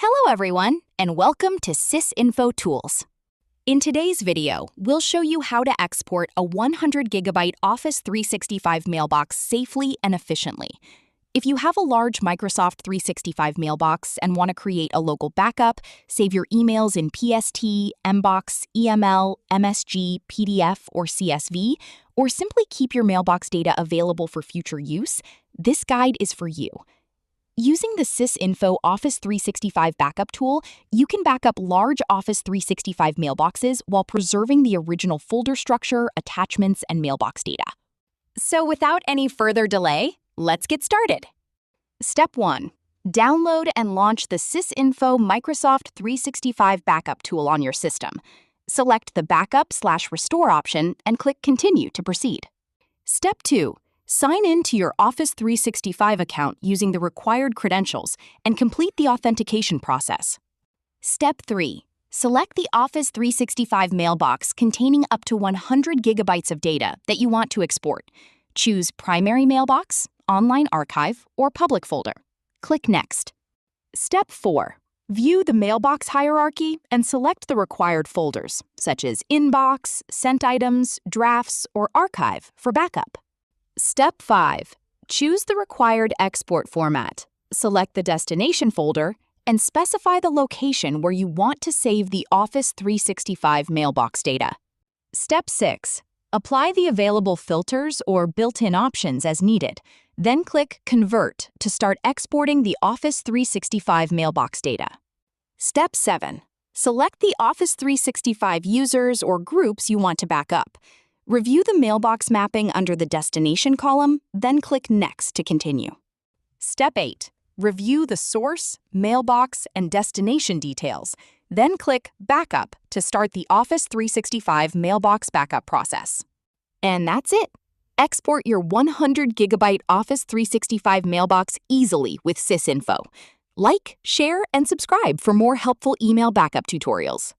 Hello everyone, and welcome to SysInfoTools. In today's video, we'll show you how to export a 100 gigabyte Office 365 mailbox safely and efficiently. If you have a large Microsoft 365 mailbox and want to create a local backup, save your emails in PST, MBOX, EML, MSG, PDF, or CSV, or simply keep your mailbox data available for future use, this guide is for you. Using the SysInfo Office 365 backup tool, you can back up large Office 365 mailboxes while preserving the original folder structure, attachments, and mailbox data. So without any further delay, let's get started. Step 1. Download and launch the SysInfo Microsoft 365 backup tool on your system. Select the Backup/Restore option and click Continue to proceed. Step 2. Sign in to your Office 365 account using the required credentials and complete the authentication process. Step 3. Select the Office 365 mailbox containing up to 100 gigabytes of data that you want to export. Choose Primary Mailbox, Online Archive, or Public Folder. Click Next. Step 4. View the mailbox hierarchy and select the required folders, such as Inbox, Sent Items, Drafts, or Archive for backup. Step 5. Choose the required export format. Select the destination folder and specify the location where you want to save the Office 365 mailbox data. Step 6. Apply the available filters or built-in options as needed. Then click Convert to start exporting the Office 365 mailbox data. Step 7. Select the Office 365 users or groups you want to back up. Review the mailbox mapping under the Destination column, then click Next to continue. Step 8. Review the source, mailbox, and destination details, then click Backup to start the Office 365 mailbox backup process. And that's it! Export your 100 gigabyte Office 365 mailbox easily with SysInfo. Like, share, and subscribe for more helpful email backup tutorials.